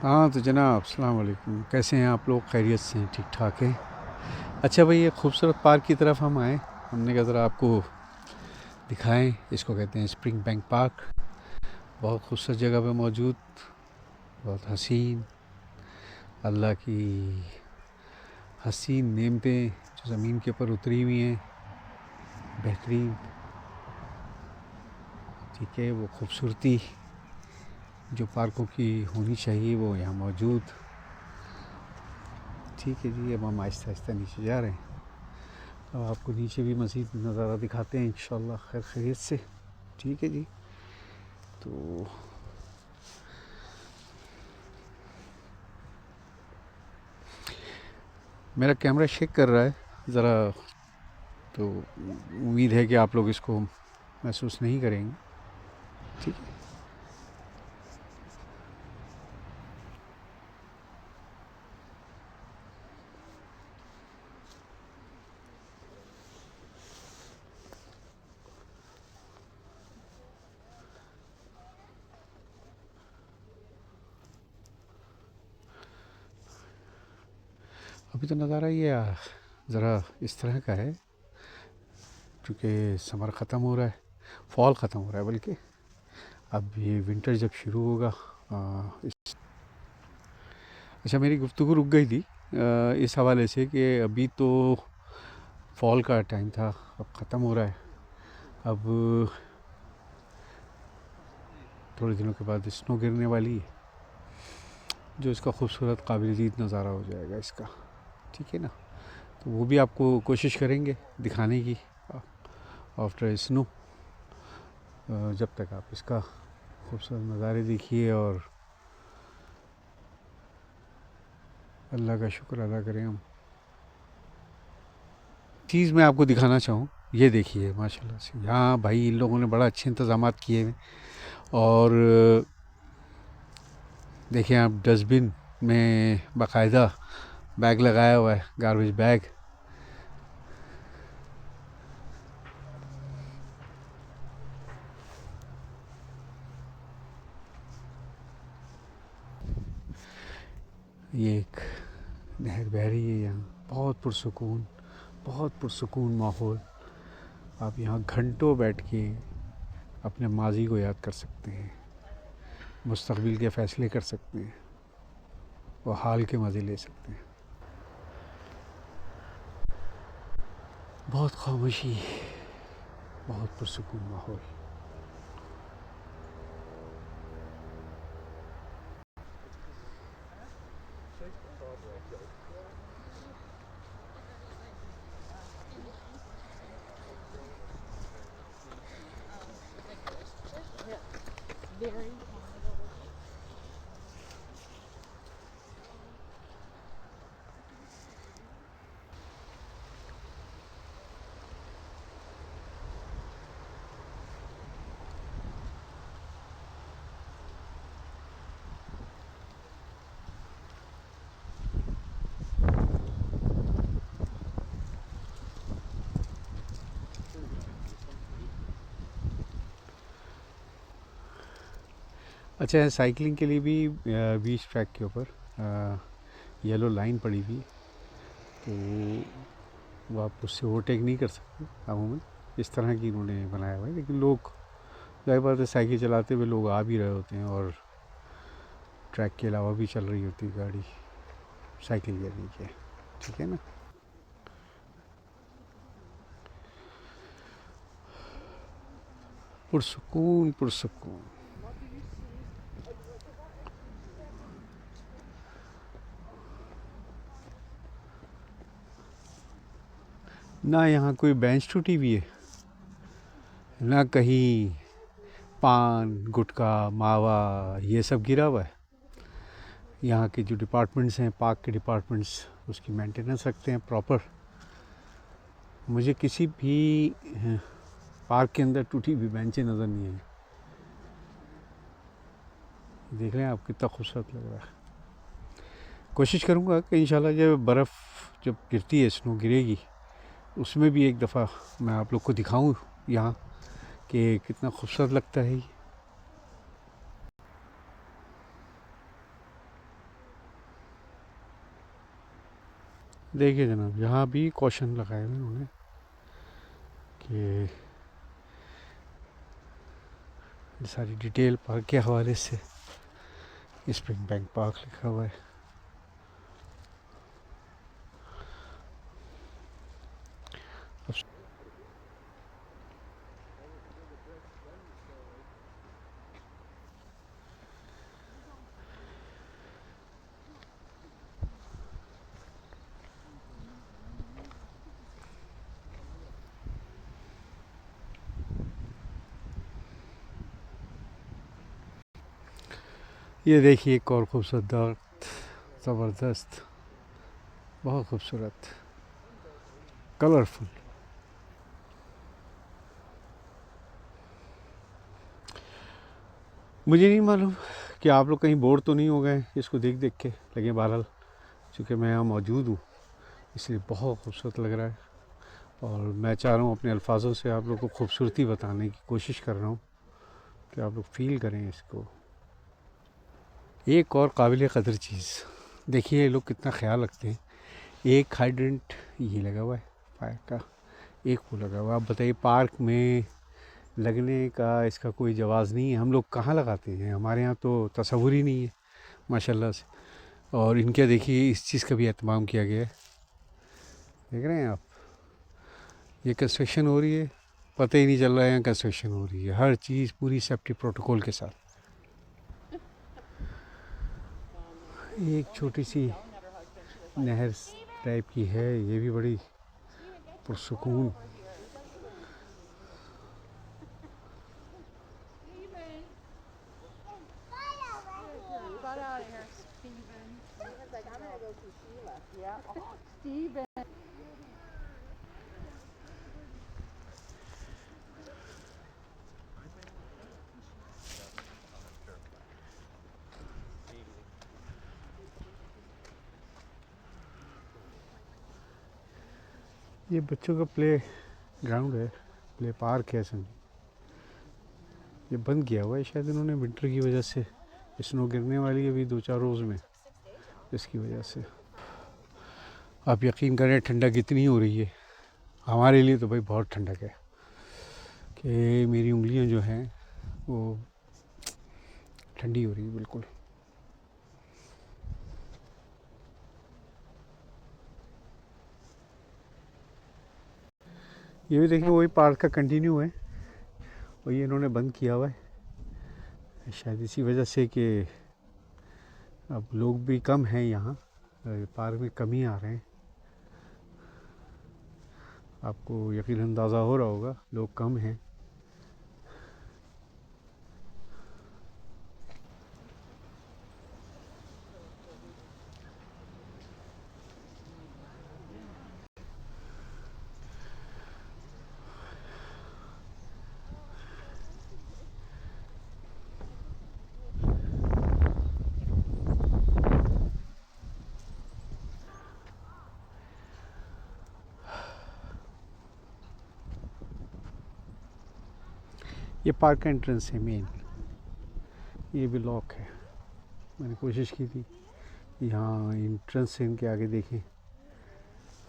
हाँ तो जनाब अस्सलाम वालेकुम, कैसे हैं आप लोग? खैरियत से हैं? ठीक ठाक हैं? अच्छा भाई, ये खूबसूरत पार्क की तरफ हम आए। हमने कहा ज़रा आपको दिखाएं। इसको कहते हैं स्प्रिंग बैंक पार्क। बहुत खूबसूरत जगह पे मौजूद, बहुत हसीन, अल्लाह की हसीन नेमतें जो ज़मीन के ऊपर उतरी हुई हैं, बेहतरीन। ठीक है, वो खूबसूरती जो पार्कों की होनी चाहिए वो यहाँ मौजूद। ठीक है जी, अब हम आहिस्ता आहिस्ता नीचे जा रहे हैं। अब आपको नीचे भी मज़ीद नज़ारा दिखाते हैं इंशाल्लाह खैर खैरियत से। ठीक है जी। तो मेरा कैमरा शेक कर रहा है ज़रा, तो उम्मीद है कि आप लोग इसको महसूस नहीं करेंगे। ठीक है। अभी तो नज़ारा ये ज़रा इस तरह का है, क्योंकि समर ख़त्म हो रहा है, फॉल ख़त्म हो रहा है बल्कि। अब ये विंटर जब शुरू होगा इस अच्छा, मेरी गुफ्तगू रुक गई थी इस हवाले से कि अभी तो फॉल का टाइम था, अब ख़त्म हो रहा है। अब थोड़े दिनों के बाद स्नो गिरने वाली है, जो इसका खूबसूरत काबिल दीद नज़ारा हो जाएगा इसका। ठीक है ना? तो वो भी आपको कोशिश करेंगे दिखाने की आफ्टर स्नो, जब तक आप इसका खूबसूरत नज़ारे देखिए और अल्लाह का शुक्र अदा करें हम। चीज़ मैं आपको दिखाना चाहूँ, ये देखिए माशाल्लाह से यहाँ भाई इन लोगों ने बड़ा अच्छे इंतज़ाम किए हैं। और देखिए आप, डस्टबिन में बाकायदा बैग लगाया हुआ है, गार्बेज बैग। ये एक नहर बह रही है यहाँ, बहुत पुरसुकून, बहुत पुरसुकून माहौल। आप यहाँ घंटों बैठ के अपने माजी को याद कर सकते हैं, मुस्तकबिल के फ़ैसले कर सकते हैं और हाल के मज़े ले सकते हैं। बहुत खामोशी, बहुत पुरसुकून माहौल। अच्छा, साइकिलिंग के लिए भी बीच ट्रैक के ऊपर येलो लाइन पड़ी हुई है, तो वो आप उससे ओवरटेक नहीं कर सकते अमूमन। इस तरह की उन्होंने बनाया हुआ है, लेकिन लोग जाहिर बात है साइकिल चलाते हुए लोग आ भी रहे होते हैं और ट्रैक के अलावा भी चल रही होती है गाड़ी साइकिल गिरने के। ठीक है ना? पुरसुकून पुरसुकून। ना यहाँ कोई बेंच टूटी हुई है, ना कहीं पान गुटखा मावा ये सब गिरा हुआ है। यहाँ के जो डिपार्टमेंट्स हैं, पार्क के डिपार्टमेंट्स, उसकी मेंटेनेंस रखते हैं प्रॉपर। मुझे किसी भी पार्क के अंदर टूटी हुई बेंचें नज़र नहीं आई। देख रहे हैं आप कितना खूबसूरत लग रहा है। कोशिश करूँगा कि इंशाल्लाह जब बर्फ़ जब गिरती है, स्नो गिरेगी, उसमें भी एक दफ़ा मैं आप लोग को दिखाऊँ यहाँ कि कितना खूबसूरत लगता है ये। देखिए जनाब, यहाँ भी क्वेश्चन लगाए हुए उन्होंने कि सारी डिटेल पार्क के हवाले से। स्प्रिंग बैंक पार्क लिखा हुआ है। ये देखिए एक और खूबसूरत दरख्त, ज़बरदस्त, बहुत खूबसूरत, कलरफुल। मुझे नहीं मालूम कि आप लोग कहीं बोर तो नहीं हो गए इसको देख देख के, लेकिन बहरहाल चूँकि मैं यहाँ मौजूद हूँ इसलिए बहुत खूबसूरत लग रहा है। और मैं चाह रहा हूँ अपने अल्फाजों से आप लोग को खूबसूरती बताने की कोशिश कर रहा हूँ कि आप लोग फील करें इसको। एक और काबिल क़दर चीज़ देखिए, लोग कितना ख्याल रखते हैं। एक हाइड्रेंट ये लगा हुआ है फायर का, एक वो लगा हुआ है। आप बताइए, पार्क में लगने का इसका कोई जवाज़ नहीं है। हम लोग कहाँ लगाते हैं, हमारे यहाँ तो तसव्वुर ही नहीं है माशाल्लाह से। और इनके देखिए इस चीज़ का भी एहतमाम किया गया है। देख रहे हैं आप, ये कंस्ट्रक्शन हो रही है, पता ही नहीं चल रहा है यहाँ कंस्ट्रक्शन हो रही है। हर चीज़ पूरी सेफ्टी प्रोटोकॉल के साथ। एक छोटी सी नहर टाइप की है, ये भी बड़ी पुरसुकून। ये बच्चों का प्ले ग्राउंड है, प्ले पार्क है समझ। ये बंद किया हुआ है शायद इन्होंने विंटर की वजह से। स्नो गिरने वाली है अभी 2-4 रोज़ में, इसकी वजह से। आप यकीन करें ठंडक इतनी हो रही है हमारे लिए तो भाई बहुत ठंडक है कि मेरी उंगलियां जो हैं वो ठंडी हो रही है बिल्कुल। ये भी देखिए वही पार्क का कंटिन्यू है, वही इन्होंने बंद किया हुआ है शायद इसी वजह से कि अब लोग भी कम हैं यहाँ, पार्क में कम ही आ रहे हैं। आपको यकीन अंदाज़ा हो रहा होगा, लोग कम हैं। ये पार्क का एंट्रेंस है मेन, ये भी लॉक है। मैंने कोशिश की थी यहाँ एंट्रेंस से इनके आगे देखें,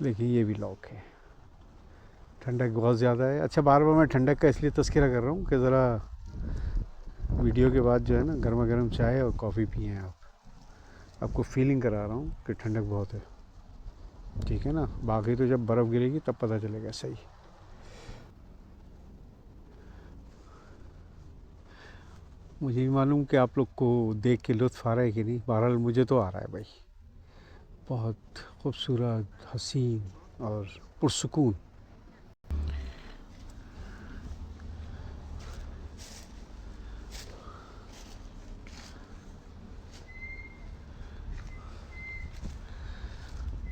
लेकिन ये भी लॉक है। ठंडक बहुत ज़्यादा है। अच्छा, बार बार मैं ठंडक का इसलिए तज़किरा कर रहा हूँ कि ज़रा वीडियो के बाद जो है ना गर्मा गर्म चाय और कॉफ़ी पिएँ आप। आपको फीलिंग करा रहा हूँ कि ठंडक बहुत है, ठीक है ना। बाकी तो जब बर्फ़ गिरेगी तब पता चलेगा सही। मुझे भी मालूम कि आप लोग को देख के लुत्फ़ आ रहा है कि नहीं, बहरहाल मुझे तो आ रहा है भाई। बहुत खूबसूरत, हसीन और पुरसुकून।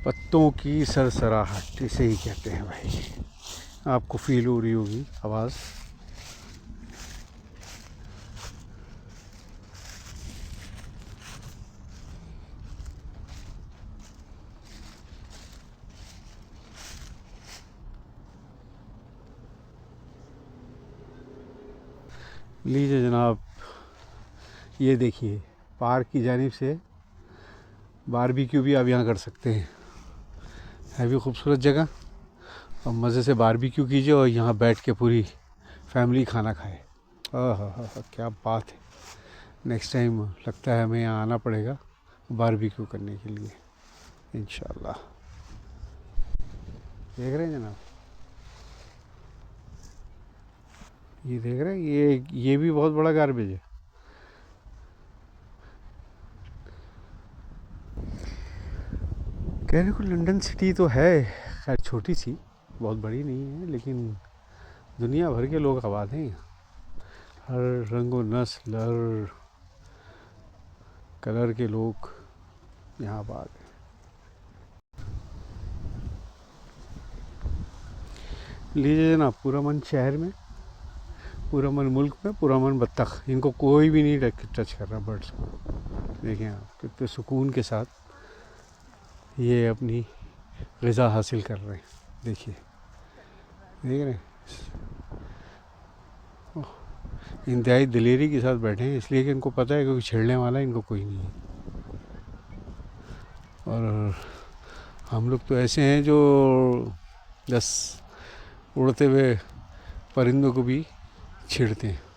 पत्तों की सरसराहट इसे ही कहते हैं भाई। आपको फील हो रही होगी आवाज़। लीजिए जनाब, ये देखिए पार्क की जानिब से बारबेक्यू भी आप यहाँ कर सकते हैं। है भी खूबसूरत जगह। और मज़े से बारबेक्यू कीजिए और यहाँ बैठ के पूरी फैमिली खाना खाए। हाँ, क्या बात है। नेक्स्ट टाइम लगता है हमें यहाँ आना पड़ेगा बारबेक्यू करने के लिए इंशाल्लाह। देख रहे हैं जनाब, ये देख रहे हैं, ये भी बहुत बड़ा गार्बेज है। कहने को लंदन सिटी तो है, खैर छोटी सी, बहुत बड़ी नहीं है, लेकिन दुनिया भर के लोग आबाद हैं यहाँ। हर रंग व नस्ल, हर कलर के लोग यहाँ आबाद हैं। लीजिए जनाब, पूरा मन शहर में, पूरा मन मुल्क में, पूरा मन बत्तख। इनको कोई भी नहीं टच कर रहा, बर्ड्स को। देखें आप कितने सुकून के साथ ये अपनी ग़िज़ा हासिल कर रहे हैं। देखिए, देख रहे हैं, इंतहाई दिलेरी के साथ बैठे हैं, इसलिए कि इनको पता है कि छेड़ने वाला इनको कोई नहीं है। और हम लोग तो ऐसे हैं जो बस उड़ते हुए परिंदों को भी छेड़ते हैं।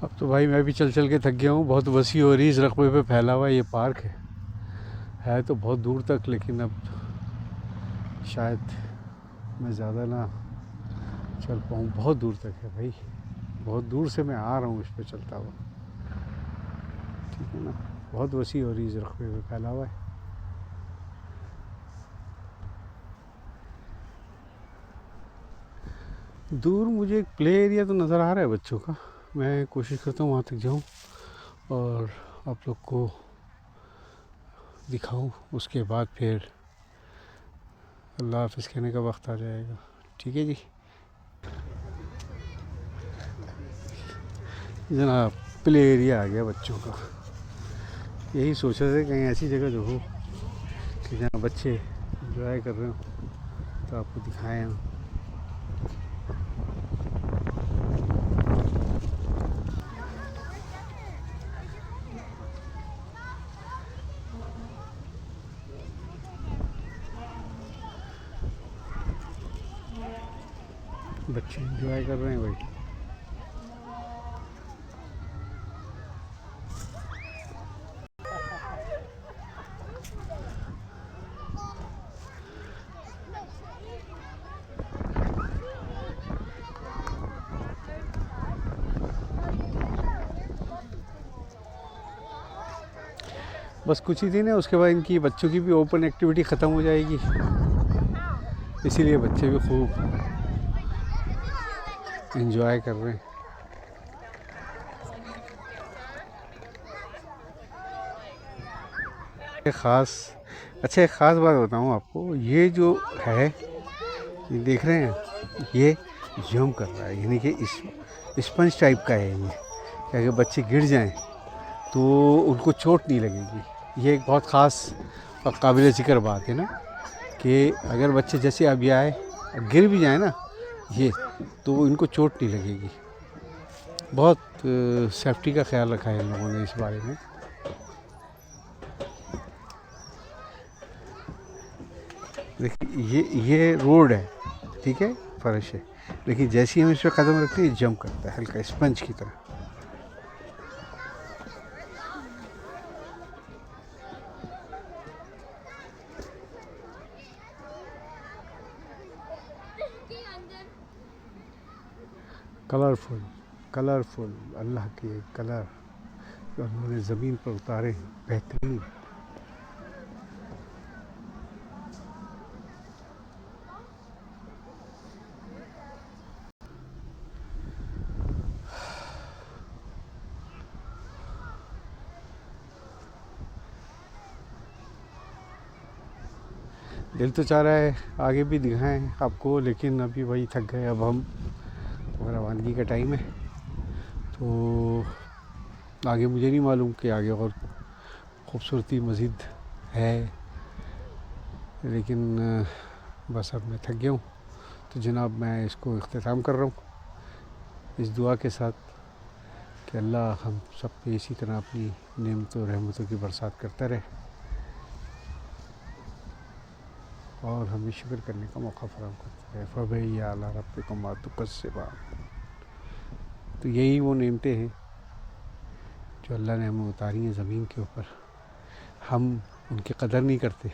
अब तो भाई मैं भी चल चल के थक गया हूँ। बहुत वसी और इस रकबे पे फैला हुआ ये पार्क है तो बहुत दूर तक, लेकिन अब शायद मैं ज़्यादा ना चल पाऊँ। बहुत दूर तक है भाई, बहुत दूर से मैं आ रहा हूँ इस पे चलता हुआ, ठीक है ना। बहुत वसी और इस रकबे पे फैला हुआ है। दूर मुझे एक प्ले एरिया तो नज़र आ रहा है बच्चों का। मैं कोशिश करता हूँ वहाँ तक जाऊँ और आप लोग को दिखाऊं। उसके बाद फिर अल्लाह हाफ़िज़ कहने का वक्त आ जाएगा, ठीक है जी जनाब। प्ले एरिया आ गया बच्चों का। यही सोच रहे थे कहीं ऐसी जगह जो हो कि जहाँ बच्चे एंजॉय कर रहे हो, तो आपको दिखाएं हम। बच्चे एंजॉय कर रहे हैं भाई। बस कुछ ही दिन है, उसके बाद इनकी बच्चों की भी ओपन एक्टिविटी ख़त्म हो जाएगी, इसीलिए बच्चे भी खूब एंजॉय कर रहे हैं। एक ख़ास बात बताऊँ आपको। ये जो है, ये देख रहे हैं, ये जंप कर रहा है, यानी कि स्पंज टाइप का है ये, कि अगर बच्चे गिर जाएं तो उनको चोट नहीं लगेगी। ये एक बहुत ख़ास और काबिल ज़िक्र बात है ना, कि अगर बच्चे जैसे अभी आए गिर भी जाए ना ये, तो इनको चोट नहीं लगेगी। बहुत सेफ्टी का ख्याल रखा है इन लोगों ने इस बारे में। देखिए, ये रोड है, ठीक है, फर्श है, लेकिन जैसे ही हम इस पर कदम रखते हैं जंप करता है, हल्का स्पंज की तरह। कलरफुल अल्लाह के कलर जो उन्होंने ज़मीन पर उतारे हैं, बेहतरीन। दिल तो चाह रहा है आगे भी दिखाएं आपको, लेकिन अभी वही थक गए। अब हम रवानगी का टाइम है, तो आगे मुझे नहीं मालूम कि आगे और ख़ूबसूरती मज़ीद है, लेकिन बस अब मैं थक गया हूँ। तो जनाब मैं इसको इख्तिताम कर रहा हूँ इस दुआ के साथ कि अल्लाह हम सब पे इसी तरह अपनी नेमतों रहमतों की बरसात करता रहे और हमें शुक्र करने का मौका फराहम करता रहे। फ़बैया अला रब्बिकुम मा तुकज़्ज़िबान। तो यही वो नेमतें हैं जो अल्लाह ने हमें उतारी हैं ज़मीन के ऊपर। हम उनकी कदर नहीं करते,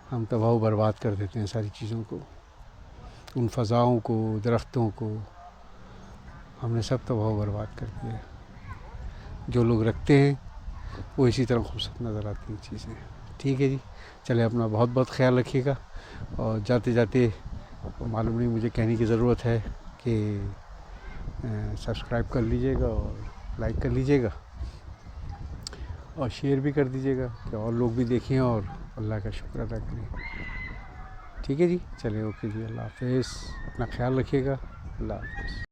हम तबाह बर्बाद कर देते हैं सारी चीज़ों को, उन फ़ज़ाओं को, दरख्तों को हमने सब तबाह बर्बाद कर दिया। जो लोग रखते हैं वो इसी तरह खूबसूरत नज़र आती हैं चीज़ें। ठीक है जी, चले अपना बहुत बहुत ख्याल रखिएगा। और जाते जाते मालूम नहीं मुझे कहने की ज़रूरत है कि सब्सक्राइब कर लीजिएगा और लाइक कर लीजिएगा और शेयर भी कर दीजिएगा कि और लोग भी देखें और अल्लाह का शुक्र अदा करें। ठीक है जी, चलिए ओके जी, अल्लाह हाफ़िज़, अपना ख्याल रखिएगा, अल्लाह हाफ़िज़।